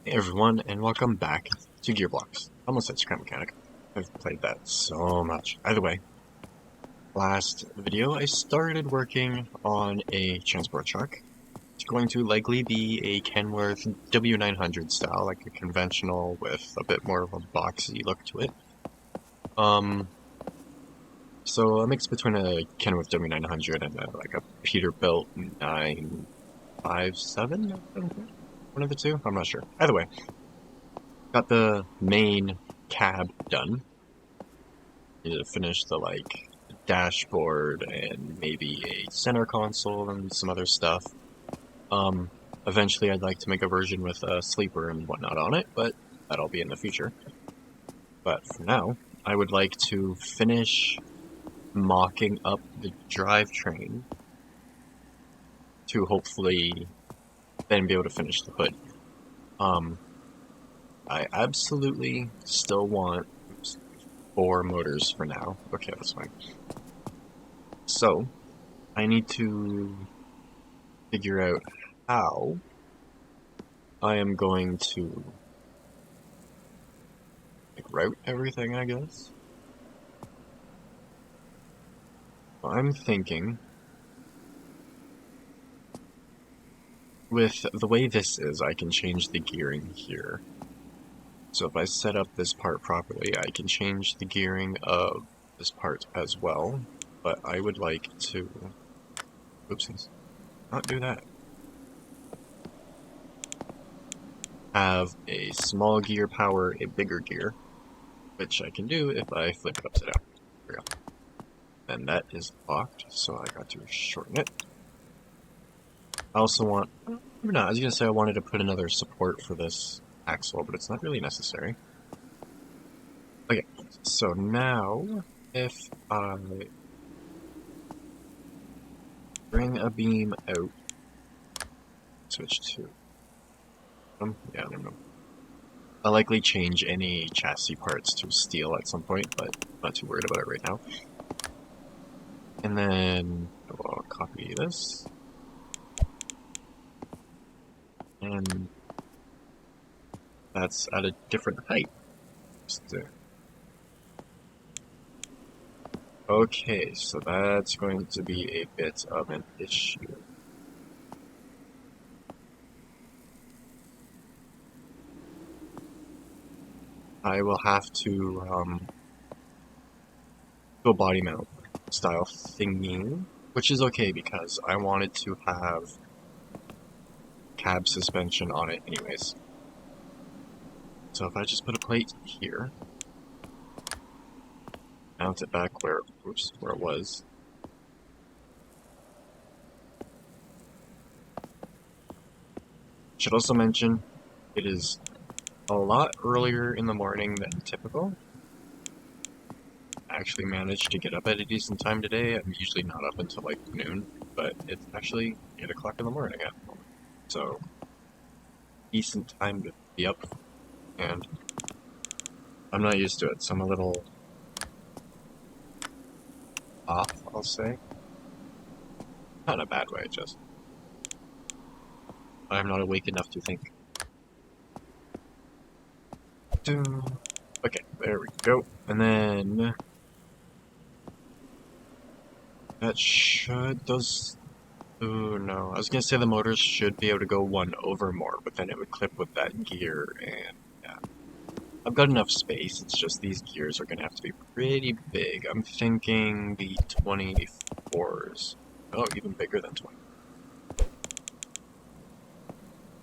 Hey everyone, and welcome back to Gearbox. Almost said Scrap Mechanic. I've played that so much. Either way, last video I started working on a transport truck. It's going to likely be a Kenworth W900 style, like a conventional with a bit more of a boxy look to it. So a mix between a Kenworth W900 and like a Peterbilt 957, one of the two. I'm not sure. Either way. Got the main cab done. Need to finish the dashboard and maybe a center console and some other stuff. Eventually I'd like to make a version with a sleeper and whatnot on it, but that'll be in the future. But for now, I would like to finish mocking up the drivetrain to hopefully then be able to finish the hood. I absolutely still want 4 motors for now. Okay, that's fine. So, I need to figure out how I am going to route everything, I guess. I'm thinking with the way this is, I can change the gearing here. So if I set up this part properly, I can change the gearing of this part as well. But I would like to, oopsies, not do that. Have a small gear power a bigger gear, which I can do if I flip it upside down. There we go. And that is locked, so I got to shorten it. I also want, no, I was going to say I wanted to put another support for this axle, but it's not really necessary. Okay, so now, if I bring a beam out, switch to, yeah, I don't know. I'll likely change any chassis parts to steel at some point, but I'm not too worried about it right now. And then I'll copy this. And that's at a different height. Okay, so that's going to be a bit of an issue. I will have to go body mount style thingy, which is okay because I wanted to have cab suspension on it anyways. So if I just put a plate here, mount it back where it was. Should also mention, it is a lot earlier in the morning than typical. I actually managed to get up at a decent time today. I'm usually not up until like noon, but it's actually 8 o'clock in the morning at the moment. So, decent time to be up, and I'm not used to it, so I'm a little off, I'll say. Not in a bad way, just I'm not awake enough to think. Okay, there we go. And then that should oh no, I was gonna say the motors should be able to go one over more, but then it would clip with that gear, and yeah. I've got enough space, it's just these gears are gonna have to be pretty big. I'm thinking the 24s. Oh, even bigger than 20.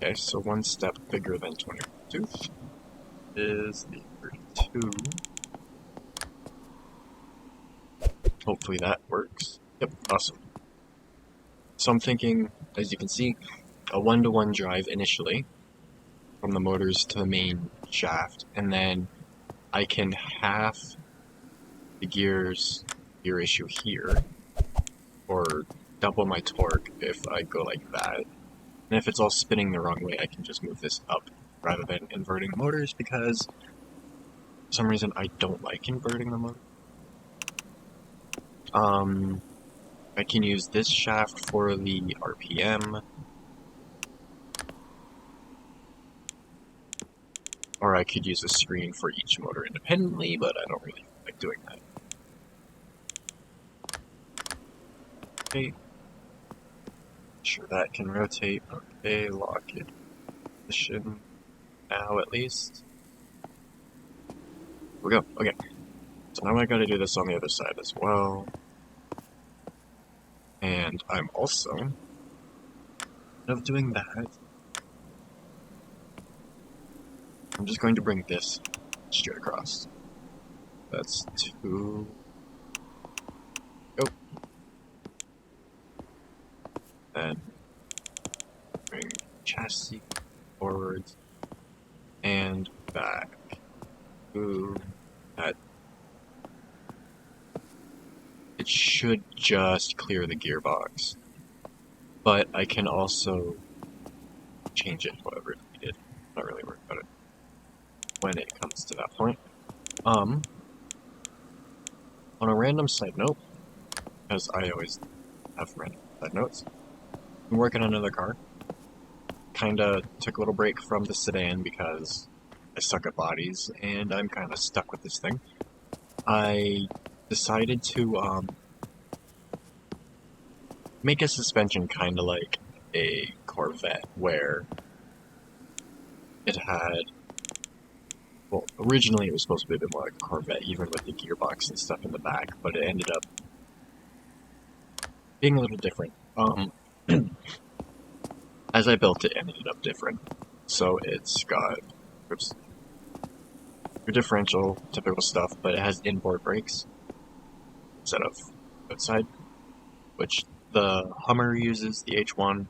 Okay, so one step bigger than 22 is the 32. Hopefully that works. Yep, awesome. So I'm thinking, as you can see, a 1-to-1 drive initially, from the motors to the main shaft, and then I can half the gear issue here, or double my torque if I go like that. And if it's all spinning the wrong way, I can just move this up rather than inverting motors, because for some reason I don't like inverting the motor. I can use this shaft for the RPM. Or I could use a screen for each motor independently, but I don't really like doing that. Okay. Sure that can rotate. Okay, lock it. Position now at least. Here we go. Okay. So now I gotta do this on the other side as well. And I'm also, instead of doing that, I'm just going to bring this straight across. That's 2. Go. Then bring chassis forwards and back. Ooh, that. It should just clear the gearbox. But I can also change it however it's needed. Not really worried about it when it comes to that point. On a random side note, because I always have random side notes, I'm working on another car. Kinda took a little break from the sedan because I suck at bodies and I'm kinda stuck with this thing. I decided to make a suspension kinda like a Corvette, where it had, well, originally it was supposed to be a bit more like a Corvette, even with the gearbox and stuff in the back, but it ended up being a little different. As I built it, it ended up different. So it's got, oops, your differential, typical stuff, but it has inboard brakes instead of outside, which the Hummer uses, the H1.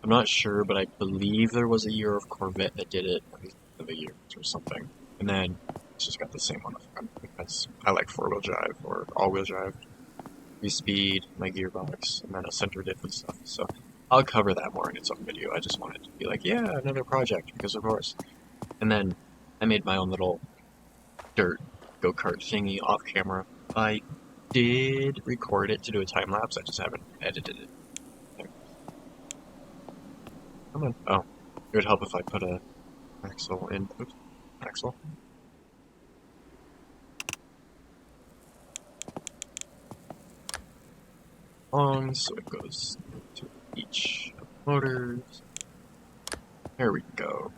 I'm not sure, but I believe there was a year of Corvette that did it, at least of a year or something. And then it's just got the same on the front because I like 4-wheel drive or all-wheel drive. 3-speed, my gearbox, and then a center diff and stuff. So I'll cover that more in its own video. I just wanted to be like, yeah, another project, because of course. And then I made my own little dirt go-kart thingy off camera. I did record it to do a time lapse, I just haven't edited it. There. Come on. Oh, it would help if I put a axle in. Oops, axle. On, so it goes to each of the motors. There we go.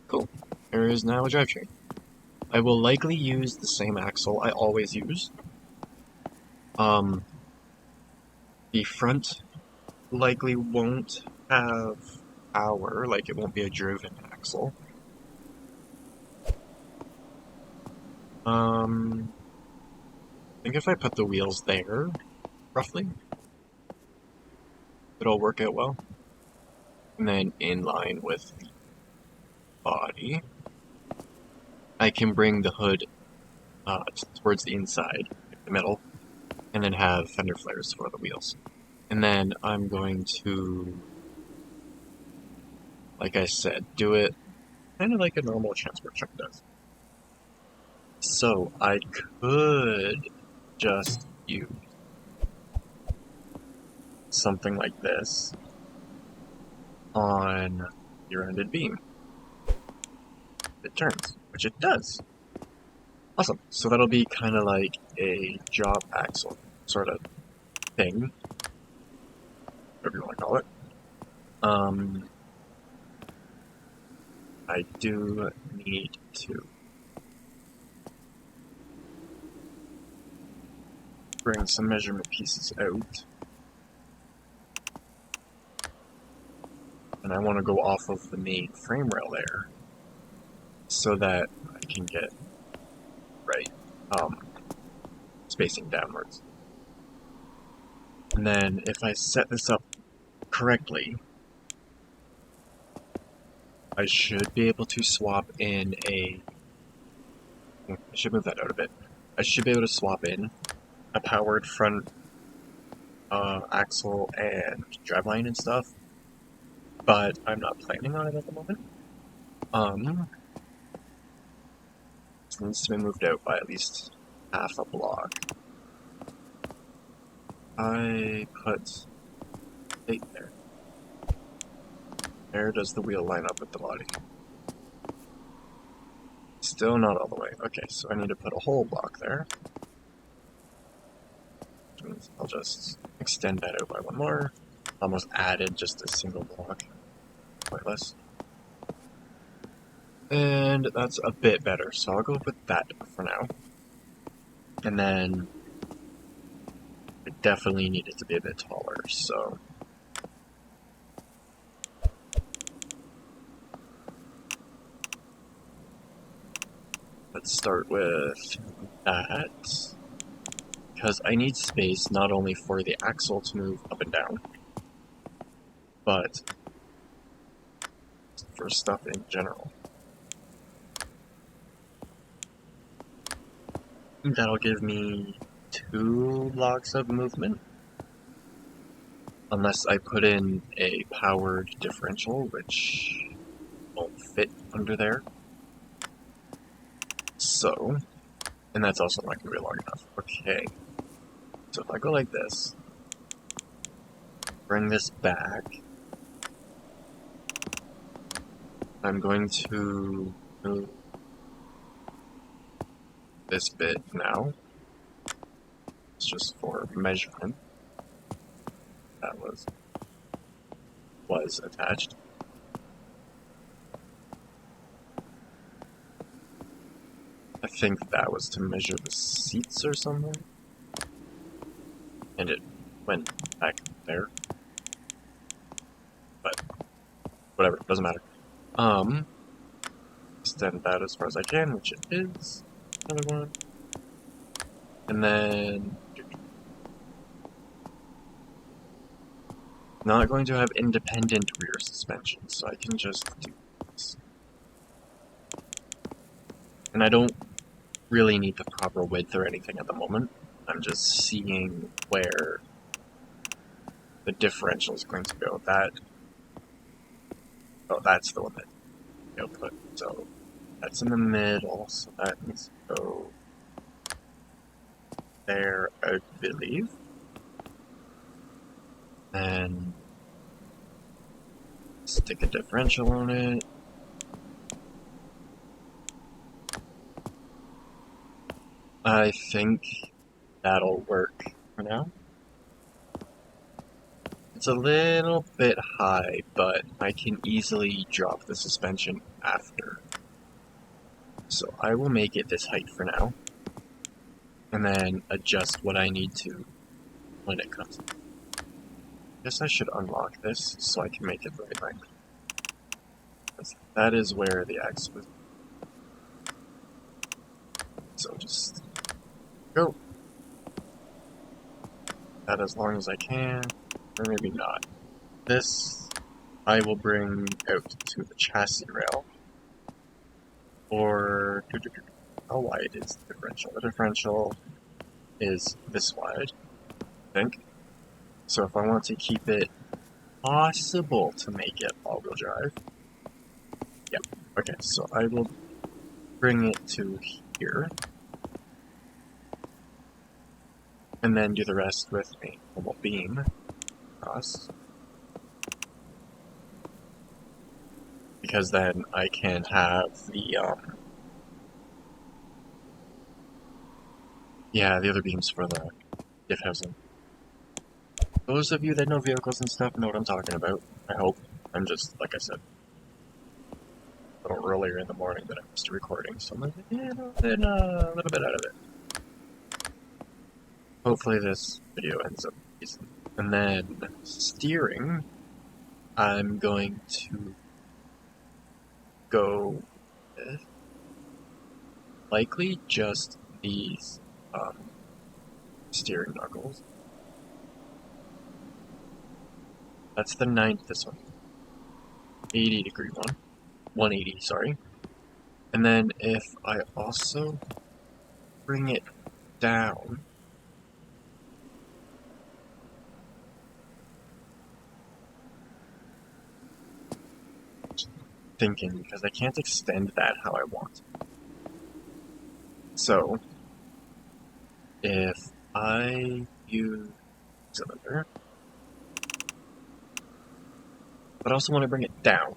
Cool. There is now a drivetrain. I will likely use the same axle I always use. The front likely won't have power, like it won't be a driven axle. I think if I put the wheels there, roughly, it'll work out well. And then in line with the body, I can bring the hood towards the inside, the middle, and then have fender flares for the wheels. And then I'm going to, like I said, do it kind of like a normal transport truck does. So I could just use something like this on the rounded beam. It turns, which it does. Awesome. So that'll be kind of like a job axle sort of thing, whatever you want to call it. I do need to bring some measurement pieces out. And I want to go off of the main frame rail there so that I can get right spacing downwards. And then if I set this up correctly, I should be able to swap in I should move that out a bit. I should be able to swap in a powered front axle and driveline and stuff, but I'm not planning on it at the moment. It needs to be moved out by at least half a block. I put 8 there. Where does the wheel line up with the body? Still not all the way. Okay, so I need to put a whole block there. Which means I'll just extend that out by one more. Almost added just a single block. Pointless. And that's a bit better, so I'll go with that for now. And then it definitely needed to be a bit taller, so let's start with that. Because I need space not only for the axle to move up and down, but for stuff in general. That'll give me 2 blocks of movement. Unless I put in a powered differential, which won't fit under there. So, and that's also not going to be long enough. Okay, so if I go like this, bring this back, I'm going to move this bit now. It's just for measurement. That was attached. I think that was to measure the seats or something. And it went back there. But whatever, doesn't matter. Extend that as far as I can, which it is. Another one. And then not going to have independent rear suspension, so I can just do this. And I don't really need the proper width or anything at the moment. I'm just seeing where the differential is going to go. That's the one that the output. So that's in the middle, so that needs to go there, I believe. And stick a differential on it. I think that'll work for now. It's a little bit high, but I can easily drop the suspension after. So I will make it this height for now, and then adjust what I need to when it comes. I guess I should unlock this so I can make it the right length. That is where the X was. So just go. That as long as I can, or maybe not. This I will bring out to the chassis rail. Or how wide is the differential? The differential is this wide, I think. So if I want to keep it possible to make it all-wheel drive, yep. Okay, so I will bring it to here, and then do the rest with a normal beam across. Because then I can have the the other beams for the diff housing. Those of you that know vehicles and stuff know what I'm talking about, I hope. I'm just, like I said, a little earlier in the morning than I missed a recording, so I'm like, a little bit out of it. Hopefully this video ends up decent. And then, steering, I'm going to go with likely just these steering knuckles. That's the 9th, this one. 80-degree one. 180, sorry. And then if I also bring it down, thinking, because I can't extend that how I want. So, if I use cylinder, but I also want to bring it down.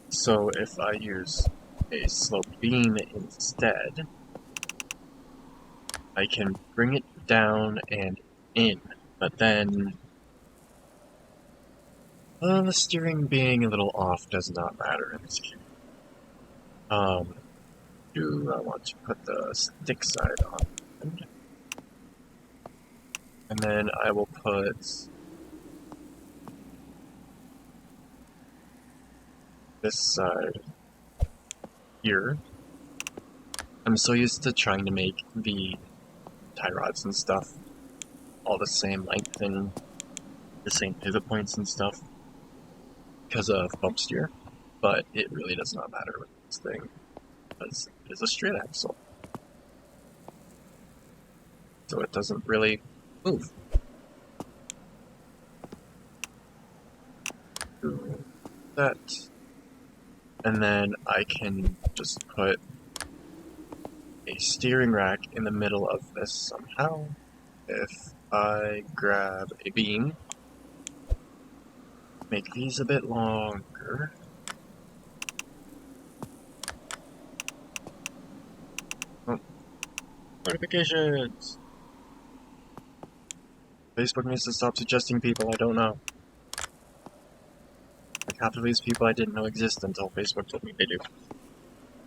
So if I use a sloped beam instead, I can bring it down and in, but then the steering being a little off does not matter in this case. Do I want to put the stick side on? And then I will put this side here. I'm so used to trying to make the tie rods and stuff all the same length and the same pivot points and stuff because of bump steer, but it really does not matter with this thing because it is a straight axle, so it doesn't really move. Do that, and then I can just put a steering rack in the middle of this somehow. If I grab a beam, make these a bit longer. Oh, notifications! Facebook needs to stop suggesting people I don't know. Like half of these people I didn't know exist until Facebook told me they do.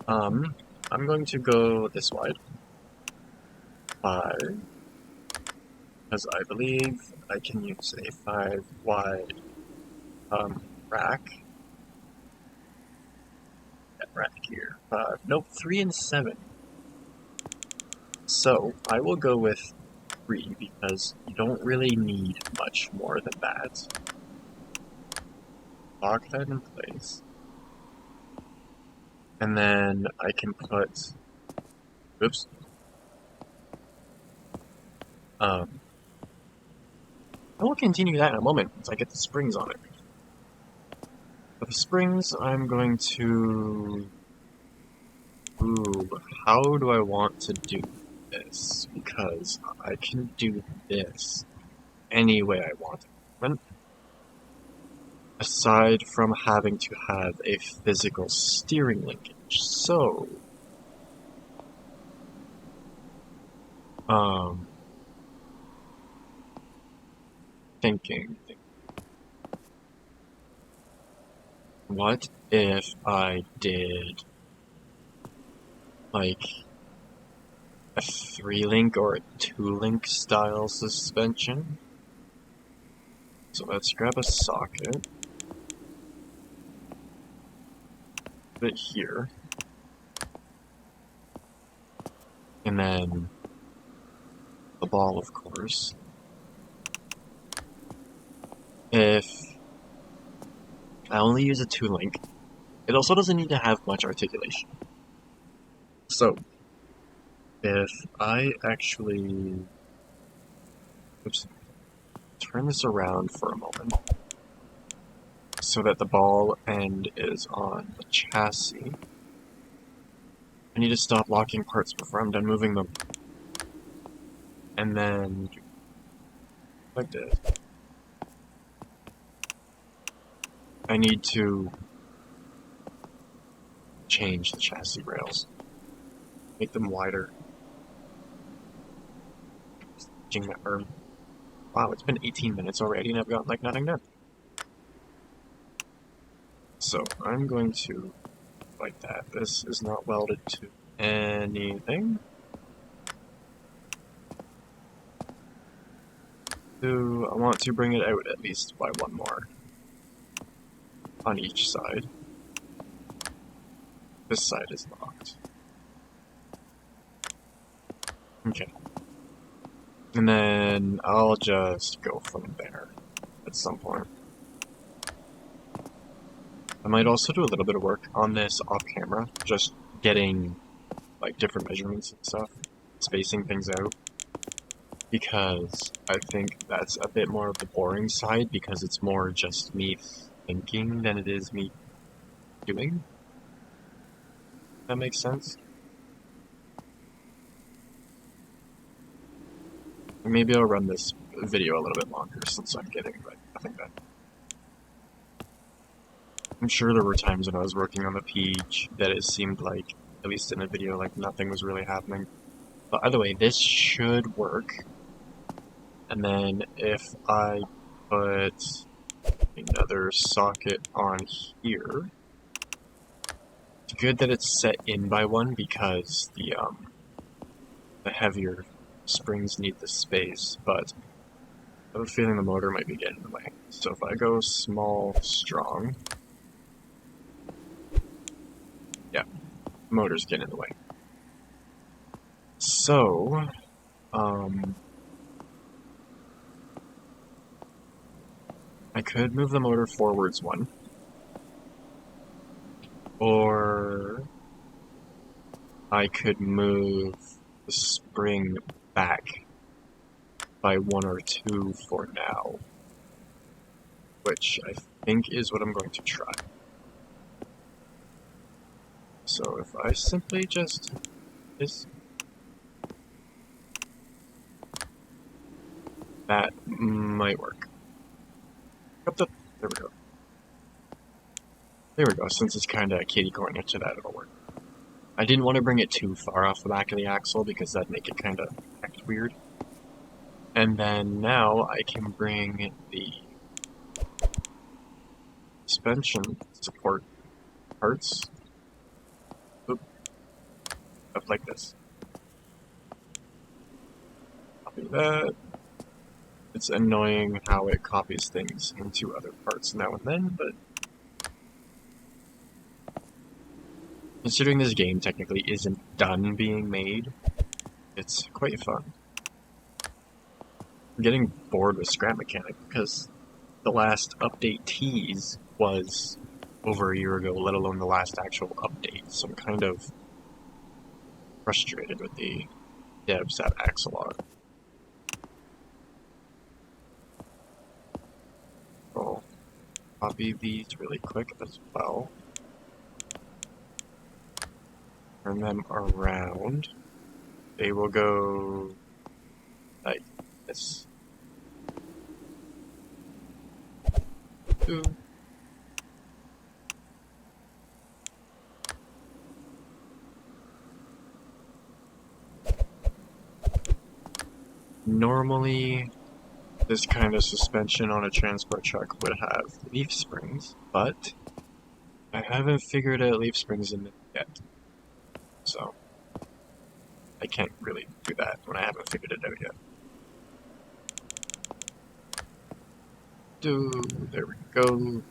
I'm going to go this wide. 5. Because I believe I can use a 5 wide rack. That rack here. 5. Nope, 3 and 7. So I will go with 3 because you don't really need much more than that. Lock that in place. And then I can put, oops, I will continue that in a moment once I get the springs on it. For the springs, I'm going to, how do I want to do this? Because I can do this any way I want it. Aside from having to have a physical steering linkage. So, thinking, what if I did like a 3-link or a 2-link style suspension? So let's grab a socket. Put it here. And then the ball, of course. If I only use a 2-link, it also doesn't need to have much articulation. So, if I actually, turn this around for a moment, so that the ball end is on the chassis, I need to stop locking parts before I'm done moving them. And then, like this. I need to change the chassis rails. Make them wider. Wow, it's been 18 minutes already and I've got like nothing done. So I'm going to like that. This is not welded to anything. So I want to bring it out at least by 1 more on each side. This side is locked. Okay. And then I'll just go from there at some point. I might also do a little bit of work on this off camera, just getting like different measurements and stuff, spacing things out, because I think that's a bit more of the boring side because it's more just me thinking than it is me doing. That makes sense? Maybe I'll run this video a little bit longer since I'm getting like nothing done. I'm sure there were times when I was working on the Peach that it seemed like, at least in a video, like nothing was really happening. But either way, this should work. And then if I put another socket on here, it's good that it's set in by one because the heavier springs need the space, but I have a feeling the motor might be getting in the way. So if I go small, strong, yeah, the motor's getting in the way. So, I could move the motor forwards one, or I could move the spring back by one or two for now, which I think is what I'm going to try. So if I simply just that might work. There we go. There we go. Since it's kind of kitty corner to that, it'll work. I didn't want to bring it too far off the back of the axle because that'd make it kind of act weird. And then now I can bring the suspension support parts up like this. Copy that. It's annoying how it copies things into other parts now and then, but considering this game technically isn't done being made, it's quite fun. I'm getting bored with Scrap Mechanic because the last update tease was over a year ago, let alone the last actual update, so I'm kind of frustrated with the devs at Axelot. I'll copy these really quick as well. Turn them around. They will go like this. Ooh. Normally, this kind of suspension on a transport truck would have leaf springs, but I haven't figured out leaf springs in it yet. So, I can't really do that when I haven't figured it out yet. There we go.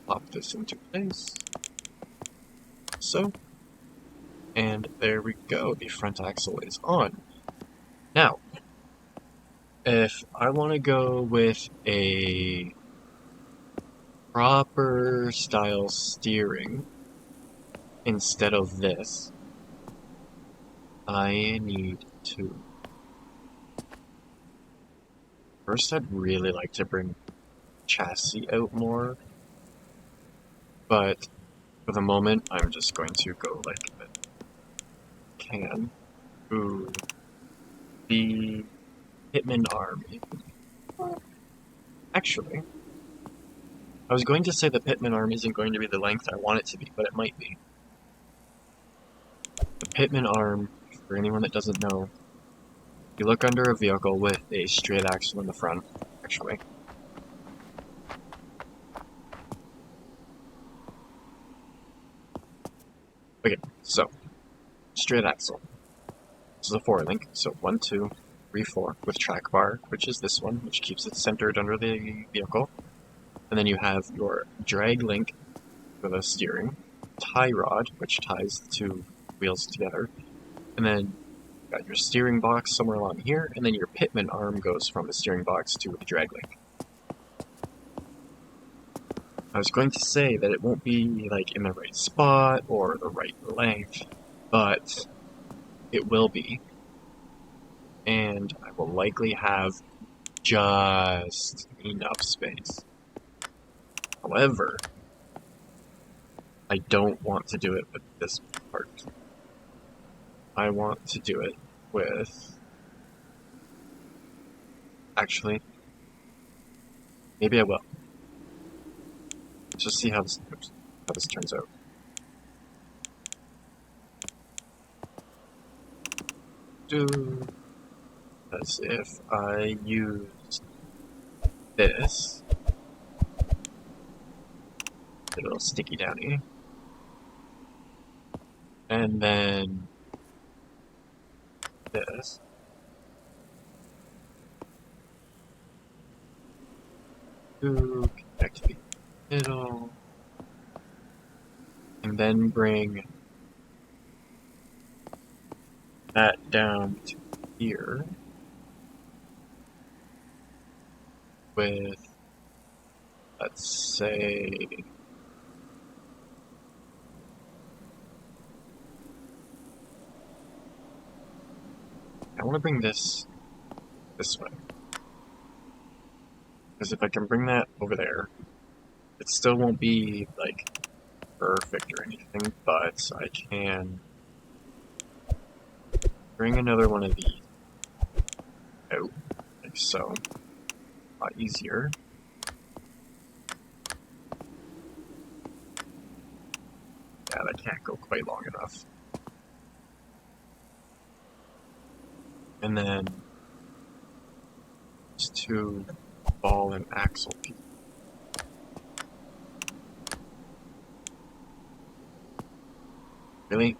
Pop this into place. So, and there we go. The front axle is on. Now, if I want to go with a proper style steering instead of this, I need to... First, I'd really like to bring chassis out more, but for the moment, I'm just going to go like I can. Ooh, the Hitman arm. Actually, I was going to say the Pitman arm isn't going to be the length I want it to be, but it might be. The Pitman arm, for anyone that doesn't know, you look under a vehicle with a straight axle in the front, actually. Okay, so, straight axle. This is a 4-link, so 1, 2, 3, 4, with track bar, which is this one, which keeps it centered under the vehicle. And then you have your drag link for the steering, tie rod, which ties the two wheels together, and then you've got your steering box somewhere along here, and then your Pitman arm goes from the steering box to the drag link. I was going to say that it won't be like in the right spot or the right length, but it will be. And I will likely have just enough space. However, I don't want to do it with this part. I want to do it with... Actually, maybe I will. Let's just see how this goes. how this turns out. Do as if I use this, a little sticky downy, and then this. To connect the middle, and then bring that down to here with, let's say, I want to bring this way. Because if I can bring that over there, it still won't be, like, perfect or anything, but I can bring another one of these out, like so. A lot easier. Yeah, that can't go quite long enough. And then just two ball and axle pieces. Really?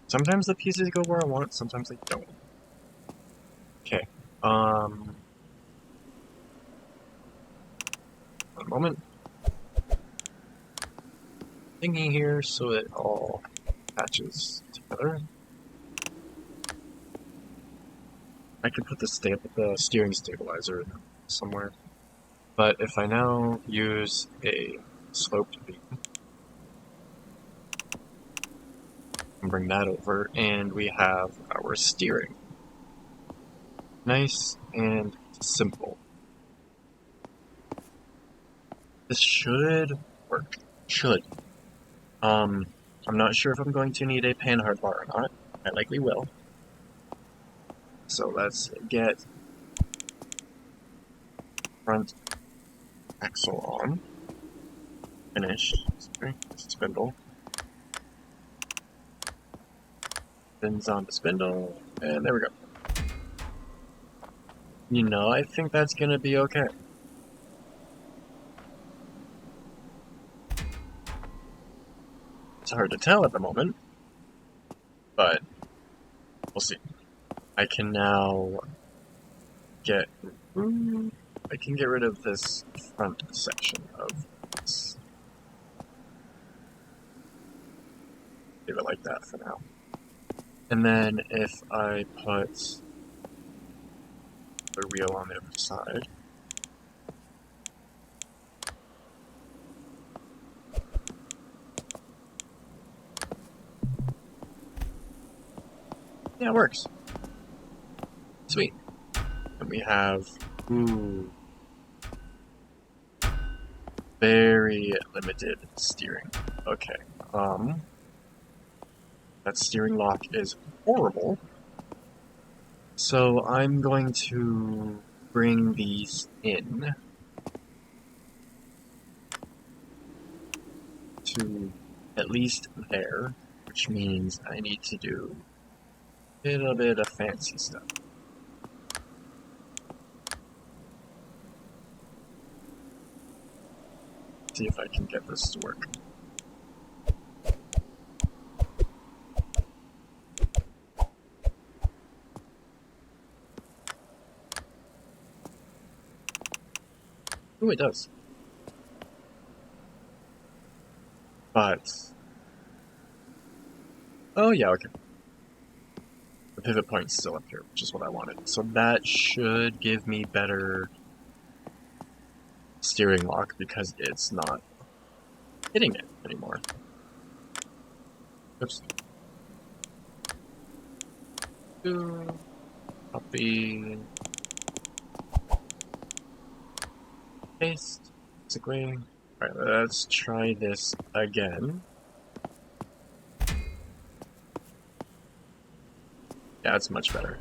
Sometimes the pieces go where I want, sometimes they don't. Okay. One moment. Thingy here so it all patches together. I could put the steering stabilizer somewhere. But if I now use a sloped beam, and bring that over, and we have our steering. Nice and simple. This should work. Should. I'm not sure if I'm going to need a panhard bar or not. I likely will. So let's get front axle on. Finished. Sorry, spindle. Pins on the spindle, and there we go. You know, I think that's gonna be okay. It's hard to tell at the moment, but we'll see. I can now get rid of this front section of this. Leave it like that for now. And then if I put the wheel on the other side, yeah, it works. Sweet. And we have, very limited steering. Okay, that steering lock is horrible. So I'm going to bring these in to at least there, which means I need to do a little bit of fancy stuff. See if I can get this to work. Ooh, it does. But... oh yeah, okay. The pivot point's still up here, which is what I wanted. So that should give me better steering lock because it's not hitting it anymore. Oops. Copy. Paste. Basically. Alright, let's try this again. Yeah, it's much better.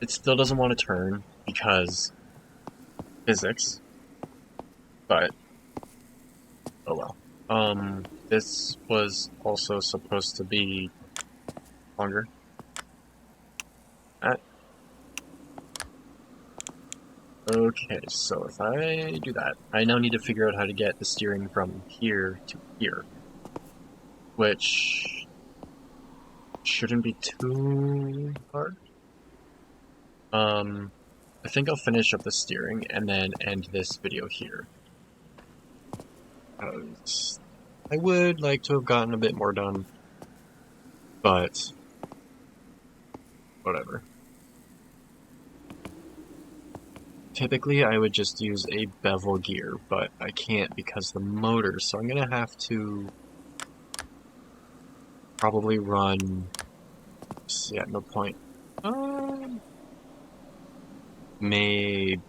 It still doesn't want to turn because physics, but Oh well. This was also supposed to be longer. Uh, okay, so if I do that, I now need to figure out how to get the steering from here to here, which shouldn't be too hard. I think I'll finish up the steering and then end this video here. I would like to have gotten a bit more done, but whatever. Typically, I would just use a bevel gear, but I can't because the motor, so I'm gonna have to probably run. Yeah, no point. Maybe.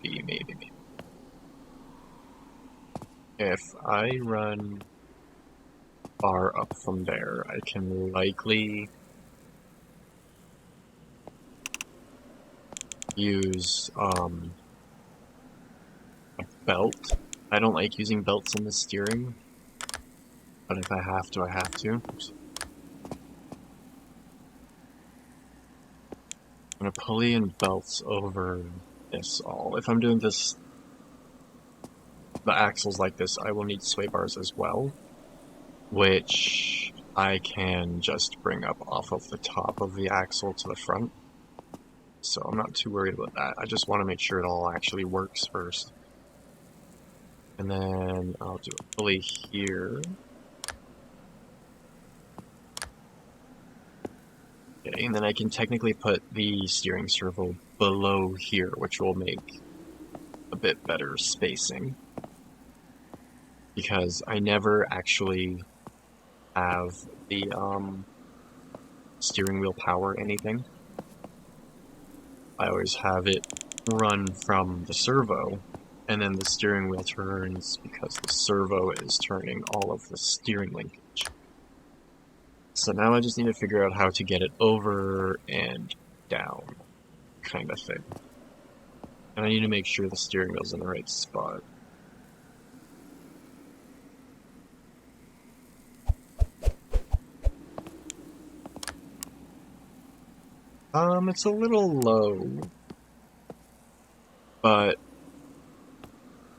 If I run far up from there, I can likely use a belt. I don't like using belts in the steering, but if I have to, I have to. Oops. I'm gonna pulley and belts over this all. If I'm doing this, the axles like this, I will need sway bars as well, which I can just bring up off of the top of the axle to the front. So I'm not too worried about that. I just want to make sure it all actually works first. And then I'll do a pulley here. Okay, and then I can technically put the steering servo below here, which will make a bit better spacing. Because I never actually have the steering wheel power anything. I always have it run from the servo, and then the steering wheel turns because the servo is turning all of the steering linkage. So now I just need to figure out how to get it over and down, kind of thing. And I need to make sure the steering wheel's in the right spot. It's a little low, but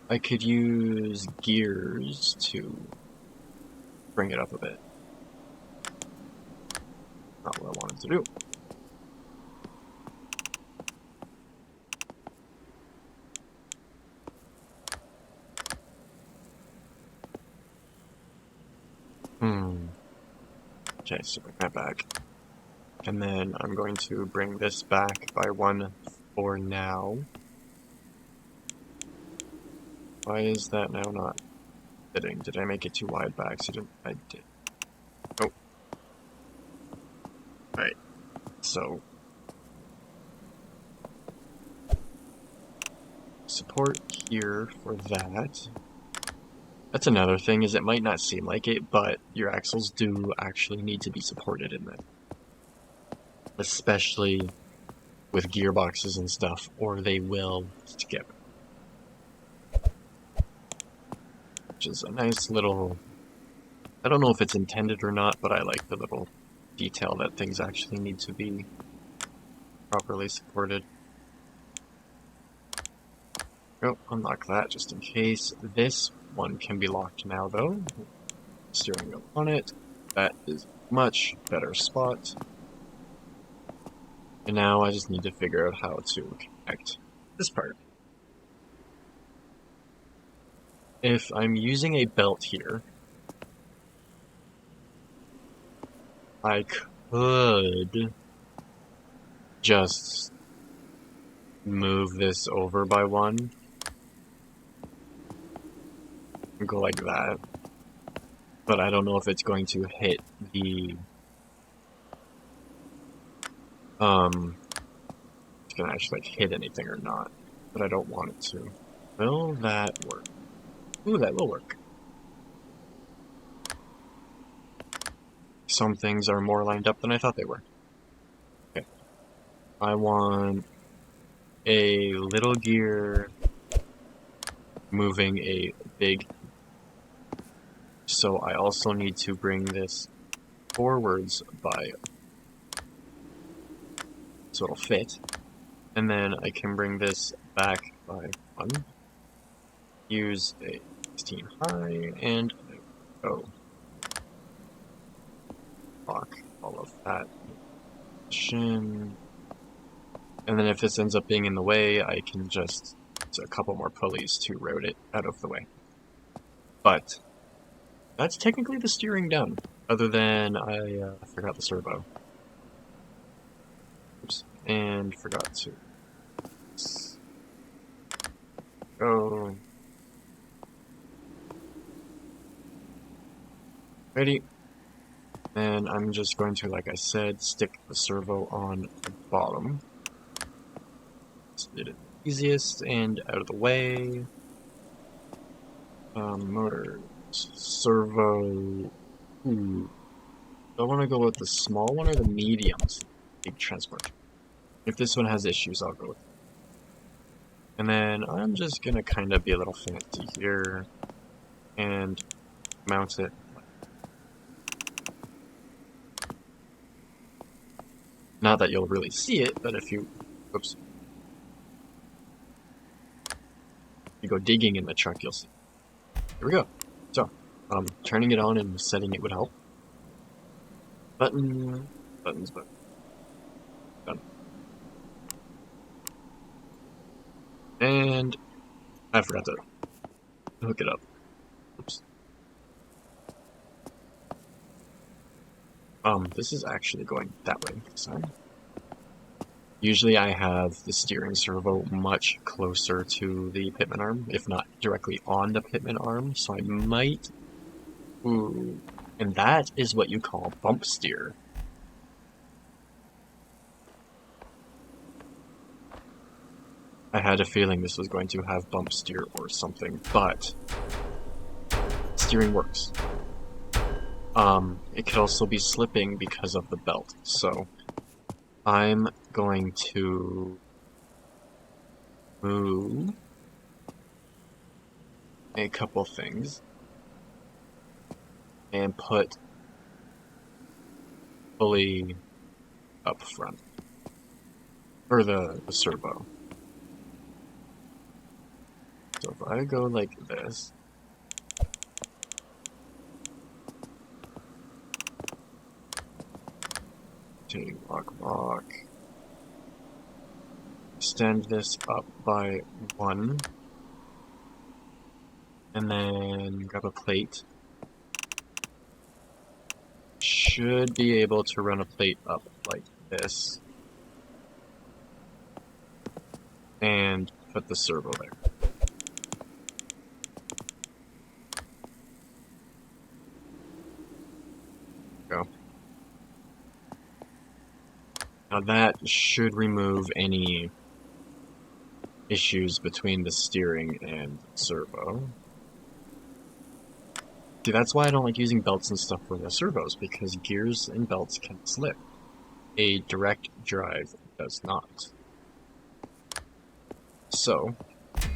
I could use gears to bring it up a bit. Not what I wanted to do. Okay, so bring that back. And then I'm going to bring this back by one for now. Why is that now not fitting? Did I make it too wide by accident? I did. Oh. Right. So support here for that. That's another thing, is it might not seem like it, but your axles do actually need to be supported in that. Especially with gearboxes and stuff, or they will skip. Which is a nice little... I don't know if it's intended or not, but I like the little detail that things actually need to be properly supported. Oh, unlock that just in case. This one can be locked now, though. Steering wheel on it. That is a much better spot. And now I just need to figure out how to connect this part. If I'm using a belt here, I could just move this over by one and go like that. But I don't know if it's going to hit the it's gonna actually like hit anything or not. But I don't want it to. Will that work? Ooh, that will work. Some things are more lined up than I thought they were. Okay. I want a little gear moving a big So I also need to bring this forwards by, so it'll fit. And then I can bring this back by 1. Use a 16 high, and go. Lock all of that. And then if this ends up being in the way, I can just use a couple more pulleys to route it out of the way. But that's technically the steering done, other than I forgot the servo. Oops, and forgot to go. Ready? And I'm just going to, like I said, stick the servo on the bottom. Did it easiest and out of the way. Motors, servo. Do I want to go with the small one or the medium? Big transport. If this one has issues, I'll go with it. And then I'm just gonna kind of be a little fancy here and mount it. Not that you'll really see it, but if you, oops, you go digging in the truck, you'll see. Here we go. So, turning it on and setting it would help. Buttons. Done. And I forgot to hook it up. Oops. This is actually going that way this time. Usually I have the steering servo much closer to the pitman arm, if not directly on the pitman arm, so I might... Ooh. And that is what you call bump steer. I had a feeling this was going to have bump steer or something, but steering works. It could also be slipping because of the belt, so I'm going to move a couple things and put fully up front, or the servo. So if I go like this, take lock, extend this up by 1, and then grab a plate. Should be able to run a plate up like this, and put the servo there. Go. Now that should remove any issues between the steering and servo. See, that's why I don't like using belts and stuff for the servos, because gears and belts can slip. A direct drive does not. So,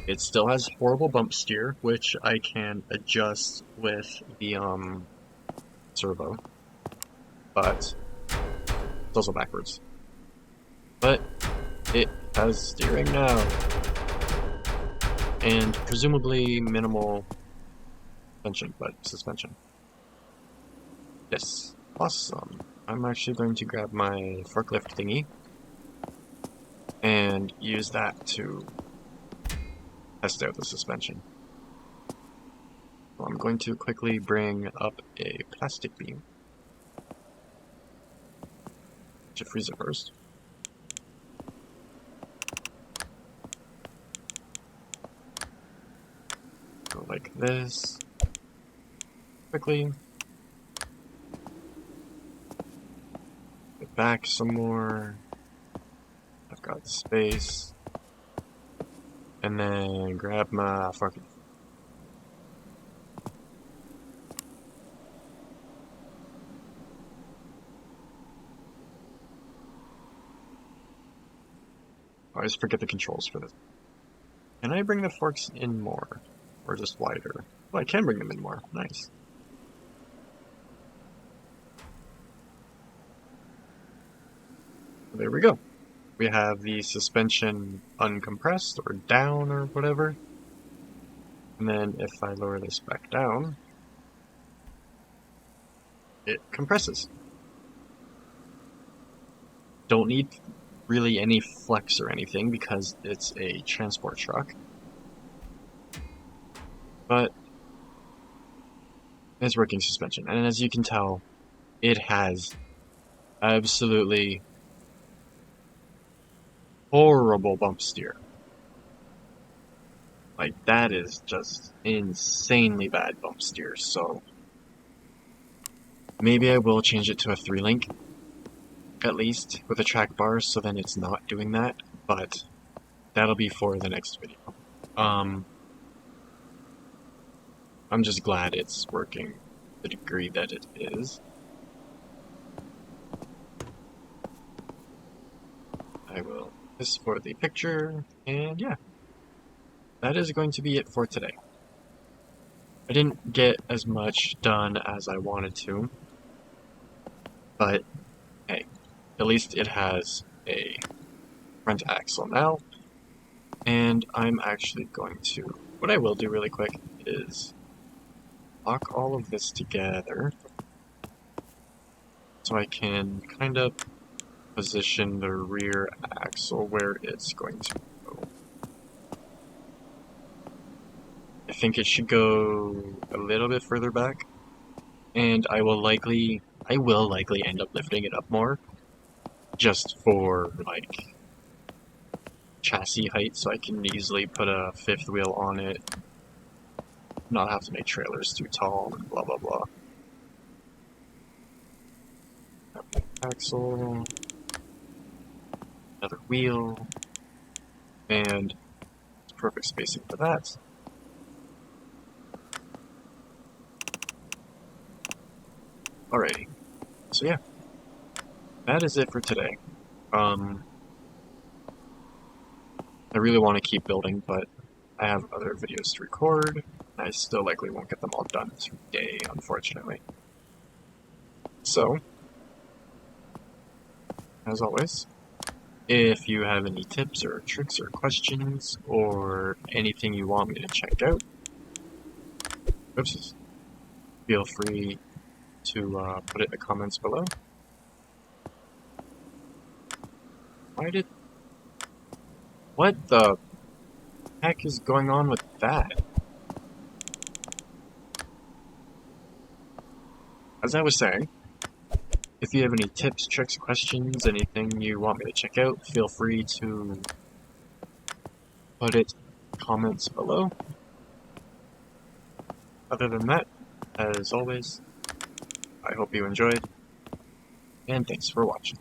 it still has horrible bump steer, which I can adjust with the servo, but it's also backwards. But it has steering now, and presumably minimal suspension. Yes, awesome. I'm actually going to grab my forklift thingy and use that to test out the suspension. So I'm going to quickly bring up a plastic beam. Should freeze it first. Go like this. Quickly. Get back some more. I've got space. And then grab my forklift. I always forget the controls for this. Can I bring the forks in more? Or just wider? Oh, I can bring them in more. Nice. there we go. We have the suspension uncompressed or down or whatever. And then if I lower this back down, it compresses. Don't need really any flex or anything because it's a transport truck. But it's working suspension. And as you can tell, it has absolutely horrible bump steer. Like, that is just insanely bad bump steer, so maybe I will change it to a 3-link, at least, with a track bar, so then it's not doing that, but that'll be for the next video. I'm just glad it's working the degree that it is. I will this for the picture, and yeah. That is going to be it for today. I didn't get as much done as I wanted to, but hey, at least it has a front axle now, and I'm actually going to, what I will do really quick is lock all of this together so I can kind of position the rear axle where it's going to go. I think it should go a little bit further back, and I will likely end up lifting it up more, just for, like, chassis height, so I can easily put a 5th wheel on it, not have to make trailers too tall, and blah blah blah. Axle, another wheel, and it's perfect spacing for that. Alrighty, so yeah, that is it for today. I really want to keep building, but I have other videos to record. I still likely won't get them all done today, unfortunately. So, as always, if you have any tips or tricks or questions or anything you want me to check out, feel free to put it in the comments below. What the heck is going on with that? As I was saying, if you have any tips, tricks, questions, anything you want me to check out, feel free to put it in the comments below. Other than that, as always, I hope you enjoyed, and thanks for watching.